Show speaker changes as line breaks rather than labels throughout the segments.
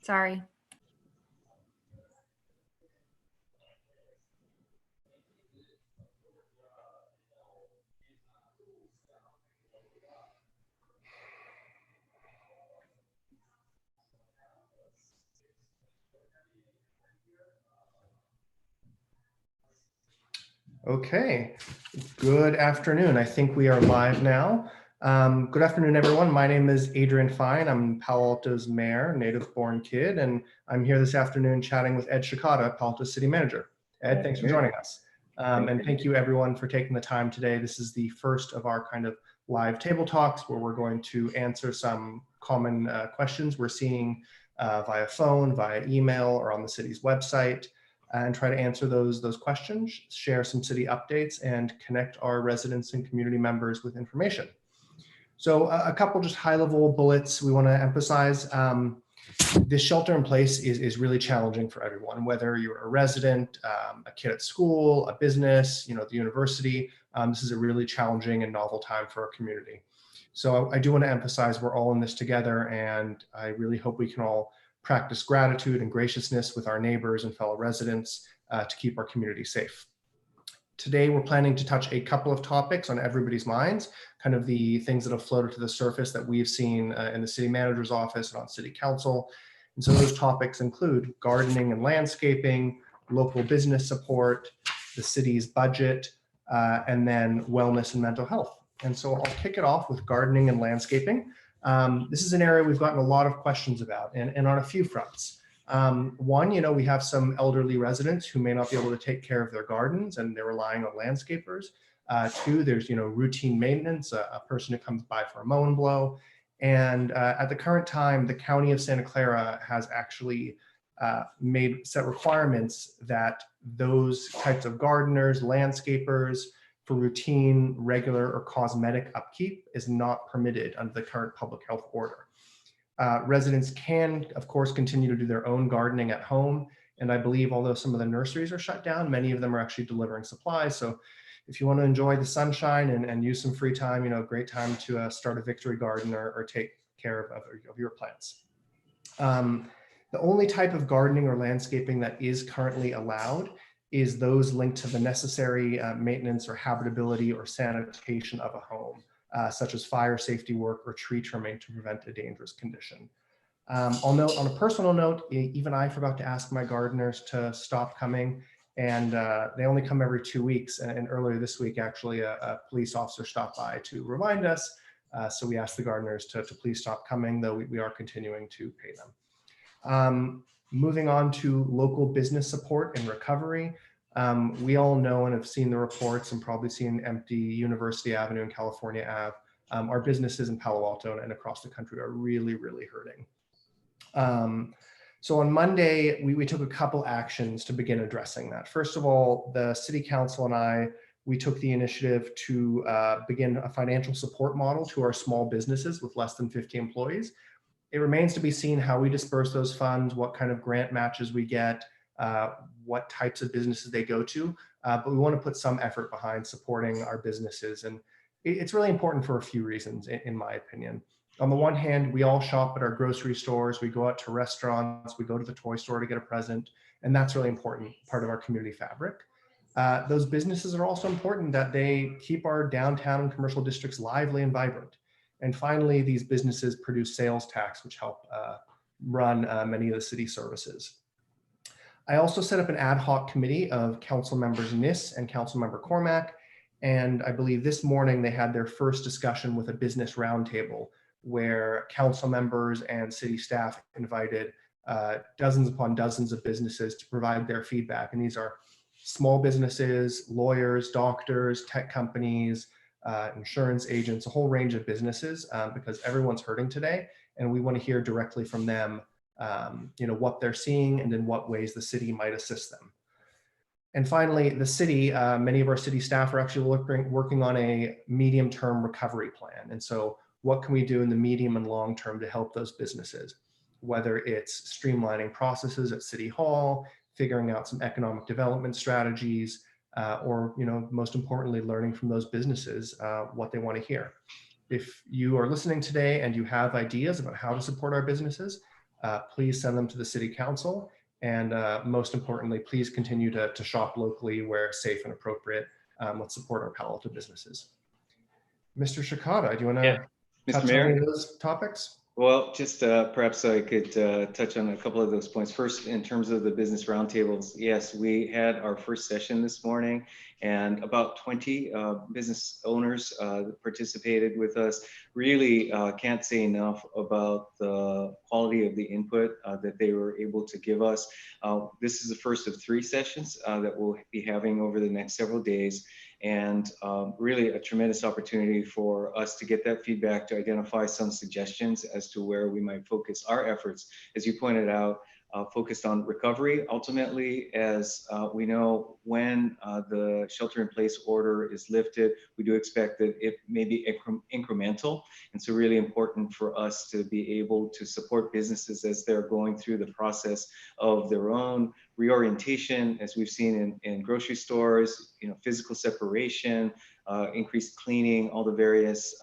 Sorry.
Okay, good afternoon. I think we are live now. Good afternoon, everyone. My name is Adrian Fine. I'm Palo Alto's mayor, native-born kid, and I'm here this afternoon chatting with Ed Shikata, Palo Alto's city manager. Ed, thanks for joining us. And thank you, everyone, for taking the time today. This is the first of our kind of live table talks where we're going to answer some common questions we're seeing via phone, via email, or on the city's website, and try to answer those questions, share some city updates, and connect our residents and community members with information. So a couple just high-level bullets we want to emphasize. This shelter in place is really challenging for everyone, whether you're a resident, a kid at school, a business, the university. This is a really challenging and novel time for our community. So I do want to emphasize we're all in this together, and I really hope we can all practice gratitude and graciousness with our neighbors and fellow residents to keep our community safe. Today, we're planning to touch a couple of topics on everybody's minds, kind of the things that have floated to the surface that we've seen in the city manager's office and on city council. And so those topics include gardening and landscaping, local business support, the city's budget, and then wellness and mental health. And so I'll kick it off with gardening and landscaping. This is an area we've gotten a lot of questions about, and on a few fronts. One, we have some elderly residents who may not be able to take care of their gardens, and they're relying on landscapers. Two, there's routine maintenance, a person who comes by for a mow and blow. And at the current time, the County of Santa Clara has actually set requirements that those types of gardeners, landscapers, for routine, regular, or cosmetic upkeep is not permitted under the current public health order. Residents can, of course, continue to do their own gardening at home. And I believe, although some of the nurseries are shut down, many of them are actually delivering supplies. So if you want to enjoy the sunshine and use some free time, great time to start a victory garden or take care of your plants. The only type of gardening or landscaping that is currently allowed is those linked to the necessary maintenance or habitability or sanitation of a home, such as fire safety work or tree trimming to prevent a dangerous condition. I'll note on a personal note, even I forgot to ask my gardeners to stop coming, and they only come every 2 weeks. And earlier this week, actually, a police officer stopped by to remind us. So we asked the gardeners to please stop coming, though we are continuing to pay them. Moving on to local business support and recovery. We all know and have seen the reports and probably seen empty University Avenue and California Ave. Our businesses in Palo Alto and across the country are really, really hurting. So on Monday, we took a couple actions to begin addressing that. First of all, the City Council and we took the initiative to begin a financial support model to our small businesses with less than 50 employees. It remains to be seen how we disperse those funds, what kind of grant matches we get, what types of businesses they go to, but we want to put some effort behind supporting our businesses. And it's really important for a few reasons, in my opinion. On the one hand, we all shop at our grocery stores, we go out to restaurants, we go to the toy store to get a present, and that's really important part of our community fabric. Those businesses are also important that they keep our downtown and commercial districts lively and vibrant. And finally, these businesses produce sales tax, which help run many of the city services. I also set up an ad hoc committee of council members Nis and council member Cormack. And I believe this morning they had their first discussion with a business roundtable where council members and city staff invited dozens upon dozens of businesses to provide their feedback. And these are small businesses, lawyers, doctors, tech companies, insurance agents, a whole range of businesses, because everyone's hurting today. And we want to hear directly from them what they're seeing and in what ways the city might assist them. And finally, the city, many of our city staff are actually working on a medium-term recovery plan. And so what can we do in the medium and long term to help those businesses, whether it's streamlining processes at City Hall, figuring out some economic development strategies, or most importantly, learning from those businesses what they want to hear. If you are listening today and you have ideas about how to support our businesses, please send them to the City Council. And most importantly, please continue to shop locally where safe and appropriate. Let's support our Palo Alto businesses. Mr. Shikata, do you want
Yeah,
to
Mr.
touch on any
Mayor.
of those topics?
Well, just perhaps I could touch on a couple of those points. First, in terms of the business roundtables, yes, we had our first session this morning, and about 20 business owners participated with us. Really can't say enough about the quality of the input that they were able to give us. This is the first of 3 sessions that we'll be having over the next several days. And really a tremendous opportunity for us to get that feedback, to identify some suggestions as to where we might focus our efforts. As you pointed out, focused on recovery. Ultimately, as we know, when the shelter-in-place order is lifted, we do expect that it may be incremental. And so really important for us to be able to support businesses as they're going through the process of their own reorientation, as we've seen in grocery stores, physical separation, increased cleaning, all the various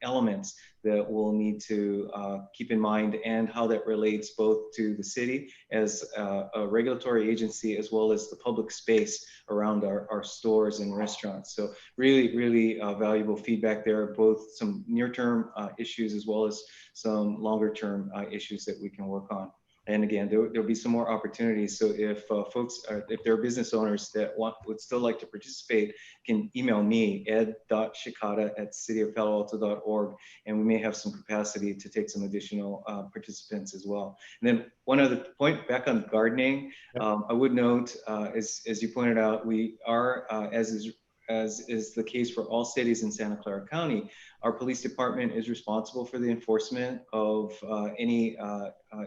elements that we'll need to keep in mind, and how that relates both to the city as a regulatory agency as well as the public space around our stores and restaurants. So really valuable feedback there, both some near-term issues as well as some longer-term issues that we can work on. And again, there'll be some more opportunities. So if if there are business owners that would still like to participate, can email me, ed.shikata@cityofpaloalto.org, and we may have some capacity to take some additional participants as well. And then one other point back on gardening, I would note, as you pointed out, we are, as is the case for all cities in Santa Clara County, our police department is responsible for the enforcement of any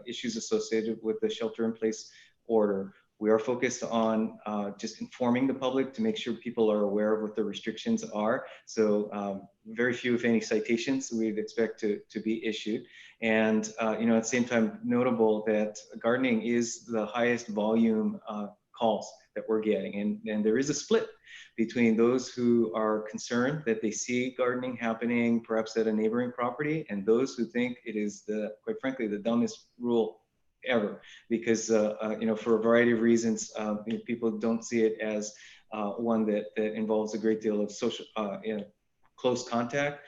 issues associated with the shelter-in-place order. We are focused on just informing the public to make sure people are aware of what the restrictions are. So very few, if any, citations we'd expect to be issued. And at the same time, notable that gardening is the highest volume calls that we're getting. And there is a split between those who are concerned that they see gardening happening perhaps at a neighboring property, and those who think it is quite frankly, the dumbest rule ever, because for a variety of reasons, people don't see it as one that involves a great deal of social close contact.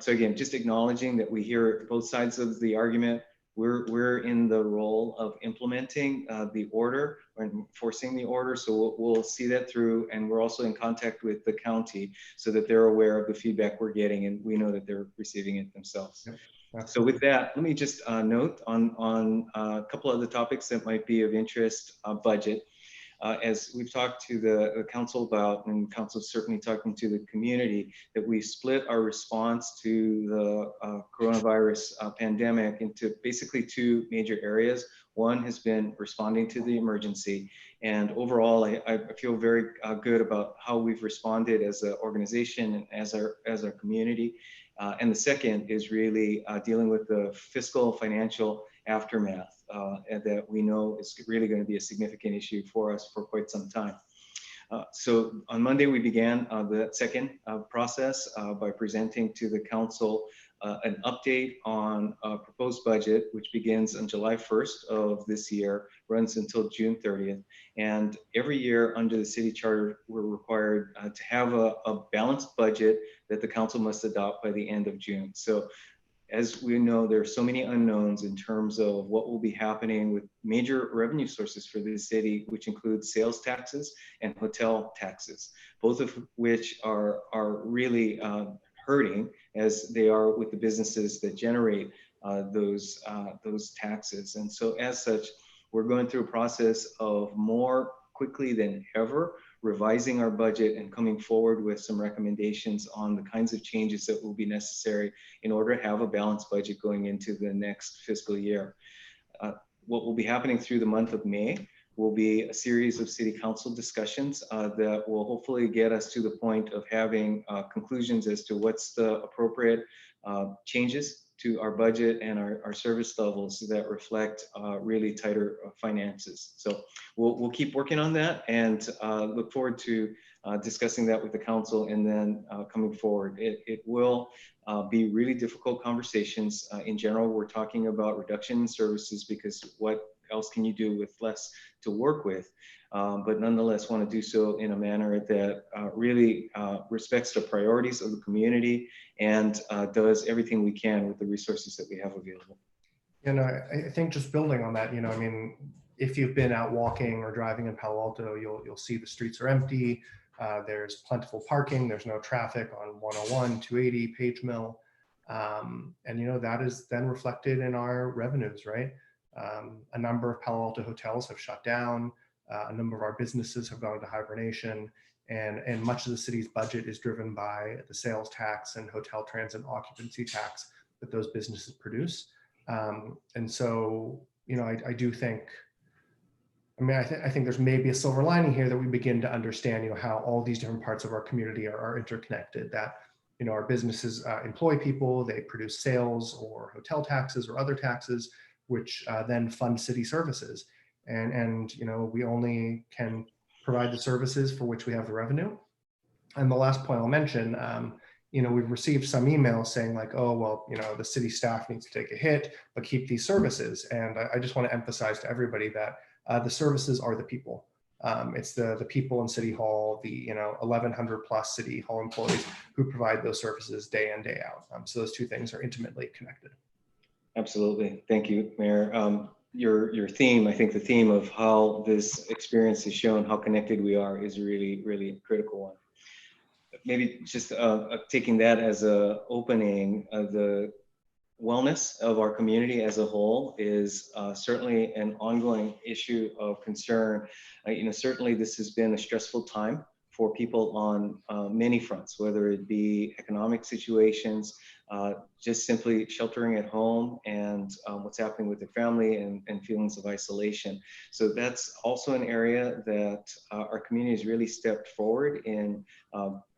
So again, just acknowledging that we hear both sides of the argument. We're in the role of implementing the order or enforcing the order. So we'll see that through, and we're also in contact with the county so that they're aware of the feedback we're getting, and we know that they're receiving it themselves. Yep, so with that, let me just note on a couple other topics that might be of interest. Budget. As we've talked to the council about, and council certainly talking to the community, that we split our response to the coronavirus pandemic into basically 2 major areas. One has been responding to the emergency, and overall, I feel very good about how we've responded as an organization and as our community. And the second is really dealing with the fiscal financial aftermath and that we know is really going to be a significant issue for us for quite some time. So on Monday, we began the second process by presenting to the council an update on a proposed budget, which begins on July 1st of this year, runs until June 30th. And every year under the city charter, we're required to have a balanced budget that the council must adopt by the end of June. So as we know, there are so many unknowns in terms of what will be happening with major revenue sources for the city, which include sales taxes and hotel taxes, both of which are really hurting as they are with the businesses that generate those taxes. And so as such, we're going through a process of more quickly than ever revising our budget and coming forward with some recommendations on the kinds of changes that will be necessary in order to have a balanced budget going into the next fiscal year. What will be happening through the month of May will be a series of city council discussions that will hopefully get us to the point of having conclusions as to what's the appropriate changes to our budget and our service levels that reflect really tighter finances. So we'll keep working on that, and look forward to discussing that with the council, and then coming forward. It will be really difficult conversations. In general, we're talking about reduction in services because what else can you do with less to work with? But nonetheless want to do so in a manner that really respects the priorities of the community and does everything we can with the resources that we have available.
You know, I think just building on that, you know, I mean, if you've been out walking or driving in Palo Alto, you'll see the streets are empty. There's plentiful parking. There's no traffic on 101, 280, Page Mill. And, you know, that is then reflected in our revenues, right? A number of Palo Alto hotels have shut down. A number of our businesses have gone into hibernation, and much of the city's budget is driven by the sales tax and hotel transit occupancy tax that those businesses produce. And so, you know, I do think, I mean, I think there's maybe a silver lining here that we begin to understand, you know, how all these different parts of our community are interconnected, that, you know, our businesses employ people, they produce sales or hotel taxes or other taxes, which then fund city services. And, you know, we only can provide the services for which we have the revenue. And the last point I'll mention, you know, we've received some emails saying like, oh, well, you know, the city staff needs to take a hit, but keep these services. And I just want to emphasize to everybody that the services are the people. It's the people in City Hall, the, you know, 1,100 plus City Hall employees who provide those services day in, day out. So those two things are intimately connected.
Absolutely. Thank you, Mayor. Your theme, I think the theme of how this experience has shown how connected we are is really, really a critical one. Maybe just taking that as a opening, the wellness of our community as a whole is certainly an ongoing issue of concern. You know, certainly this has been a stressful time for people on many fronts, whether it be economic situations, just simply sheltering at home, and what's happening with their family, and feelings of isolation. So that's also an area that our community has really stepped forward in,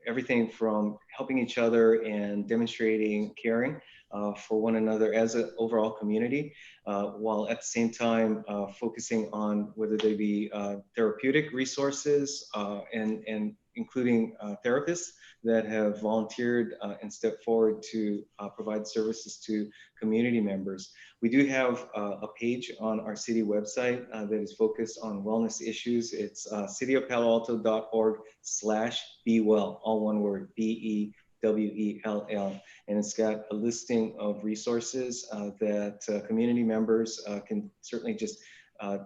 everything from helping each other and demonstrating caring for one another as an overall community, while at the same time focusing on whether they be therapeutic resources and including therapists that have volunteered and stepped forward to provide services to community members. We do have a page on our city website that is focused on wellness issues. It's cityofpaloalto.org/bewell, all one word, BEWELL. And it's got a listing of resources that community members can certainly just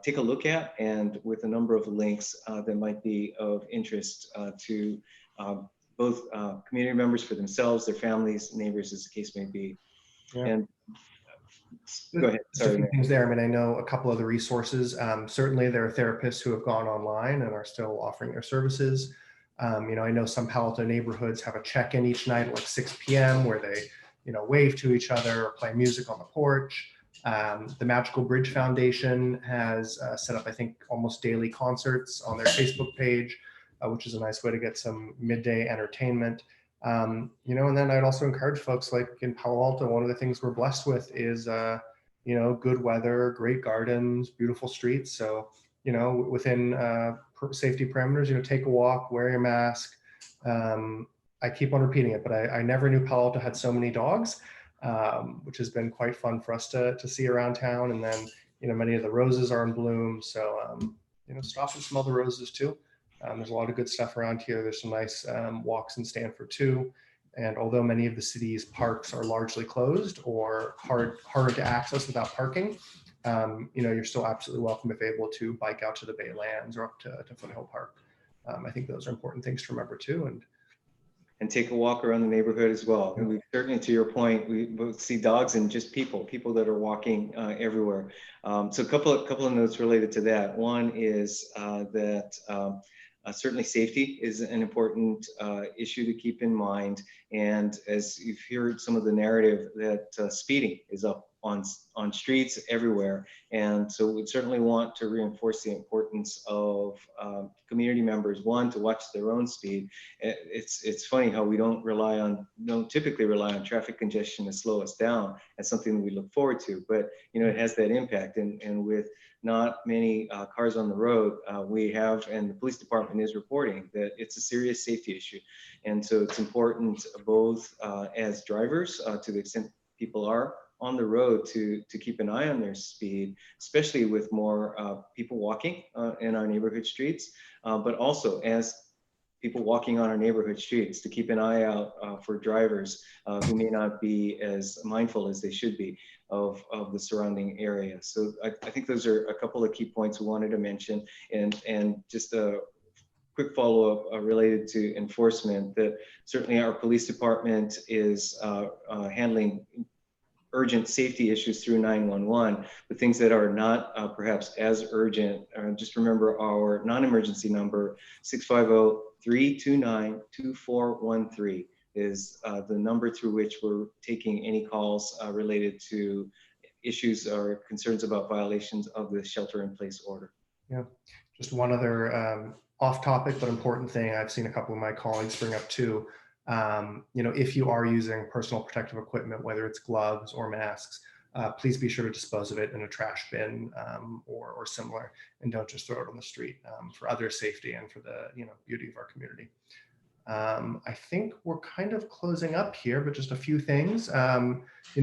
take a look at, and with a number of links that might be of interest to both community members for themselves, their families, neighbors, as the case may be. Yeah. And go ahead. Sorry,
things there. I mean, I know a couple of the resources. Certainly, there are therapists who have gone online and are still offering their services. You know, I know some Palo Alto neighborhoods have a check-in each night at like 6 p.m. where they, you know, wave to each other or play music on the porch. The Magical Bridge Foundation has set up, I think, almost daily concerts on their Facebook page, which is a nice way to get some midday entertainment. You know, and then I'd also encourage folks, like in Palo Alto, one of the things we're blessed with is, you know, good weather, great gardens, beautiful streets. So, you know, within safety parameters, you know, take a walk, wear your mask. I keep on repeating it, but I never knew Palo Alto had so many dogs, which has been quite fun for us to see around town. And then, you know, many of the roses are in bloom. So, you know, stop and smell the roses too. There's a lot of good stuff around here. There's some nice walks in Stanford too. And although many of the city's parks are largely closed or hard to access without parking, you know, you're still absolutely welcome if able to bike out to the Baylands or up to Foothill Park. I think those are important things to remember too.
And take a walk around the neighborhood as well. And we certainly, to your point, we both see dogs and just people that are walking everywhere. So a couple of notes related to that. One is that certainly safety is an important issue to keep in mind. And as you've heard some of the narrative, that speeding is up on streets everywhere. And so we'd certainly want to reinforce the importance of community members, one, to watch their own speed. It's funny how we don't typically rely on traffic congestion to slow us down. That's something that we look forward to, but it has that impact. And with not many cars on the road, and the police department is reporting that it's a serious safety issue. And so it's important both as drivers, to the extent people are on the road, to keep an eye on their speed, especially with more people walking in our neighborhood streets, but also as people walking on our neighborhood streets, to keep an eye out for drivers who may not be as mindful as they should be of the surrounding area. So I think those are a couple of key points we wanted to mention, and just a quick follow-up related to enforcement, that certainly our police department is handling urgent safety issues through 911, but things that are not perhaps as urgent, just remember our non-emergency number, 650-329-2413 is the number through which we're taking any calls related to issues or concerns about violations of the shelter-in-place order.
Yeah, just one other off-topic but important thing I've seen a couple of my colleagues bring up too. If you are using personal protective equipment, whether it's gloves or masks, please be sure to dispose of it in a trash bin or similar, and don't just throw it on the street for other safety and for the beauty of our community. I think we're kind of closing up here, but just a few things.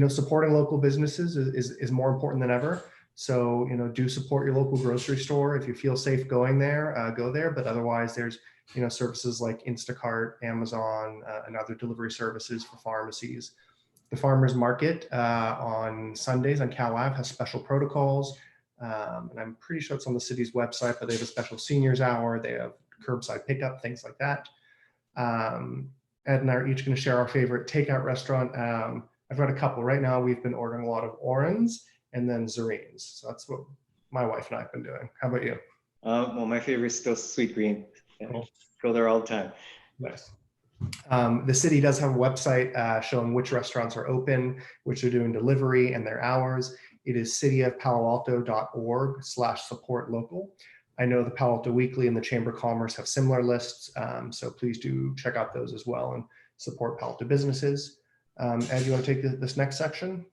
Supporting local businesses is more important than ever. So, do support your local grocery store. If you feel safe going there, go there. But otherwise, there's, services like Instacart, Amazon, and other delivery services for pharmacies. The farmers market on Sundays on Cal Ave has special protocols. And I'm pretty sure it's on the city's website, but they have a special seniors hour. They have curbside pickup, things like that. Ed and I are each going to share our favorite takeout restaurant. I've got a couple right now. We've been ordering a lot of Orens and then Zareen's. So that's what my wife and I have been doing. How about you?
Well, my favorite is still Sweet Green.
Cool.
Go there all the time.
Nice. The city does have a website showing which restaurants are open, which are doing delivery, and their hours. It is cityofpaloalto.org/support-local. I know the Palo Alto Weekly and the Chamber of Commerce have similar lists, so please do check out those as well and support Palo Alto businesses. Ed, you want to take this next section?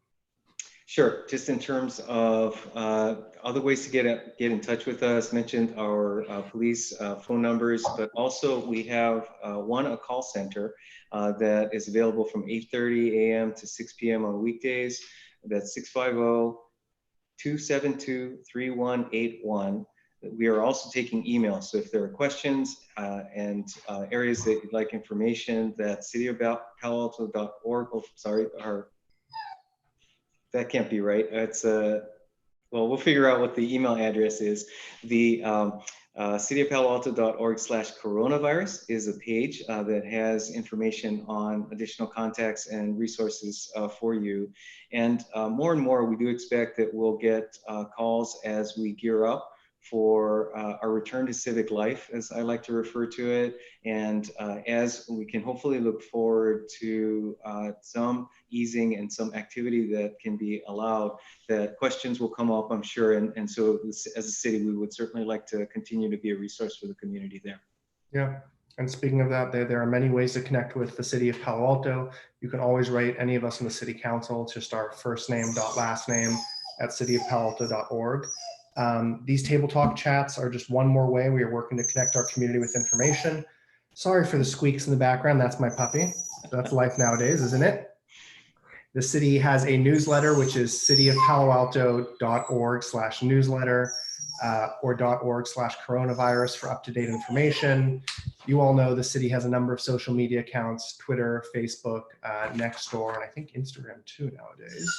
Sure. Just in terms of other ways to get in touch with us, mentioned our police phone numbers, but also we have a call center that is available from 8:30 a.m. to 6 p.m. on weekdays. That's 650-272-3181. We are also taking emails. So if there are questions and areas that you'd like information, that's cityofpaloalto.org. Oh, sorry, that can't be right. It's we'll figure out what the email address is. The cityofpaloalto.org/coronavirus is a page that has information on additional contacts and resources for you. And more, we do expect that we'll get calls as we gear up for our return to civic life, as I like to refer to it. And as we can hopefully look forward to some easing and some activity that can be allowed, that questions will come up, I'm sure. And so as a city, we would certainly like to continue to be a resource for the community there.
Yeah. And speaking of that, there are many ways to connect with the city of Palo Alto. You can always write any of us in the city council. It's just our first name dot last name at cityofpaloalto.org. These table talk chats are just one more way we are working to connect our community with information. Sorry for the squeaks in the background. That's my puppy. That's life nowadays, isn't it? The city has a newsletter, which is cityofpaloalto.org/newsletter or .org/coronavirus for up-to-date information. You all know the city has a number of social media accounts: Twitter, Facebook, Nextdoor, and I think Instagram too nowadays.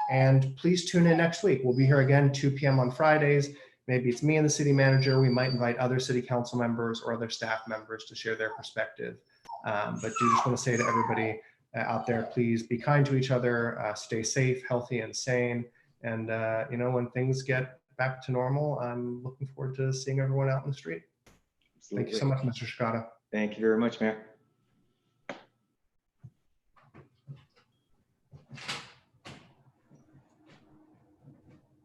And please tune in next week. We'll be here again 2 p.m. on Fridays. Maybe it's me and the city manager. We might invite other city council members or other staff members to share their perspective. But do just want to say to everybody out there, please be kind to each other, stay safe, healthy, and sane. And when things get back to normal, I'm looking forward to seeing everyone out in the street. Absolutely. Thank you so much, Mr. Shikata.
Thank you very much, Mayor.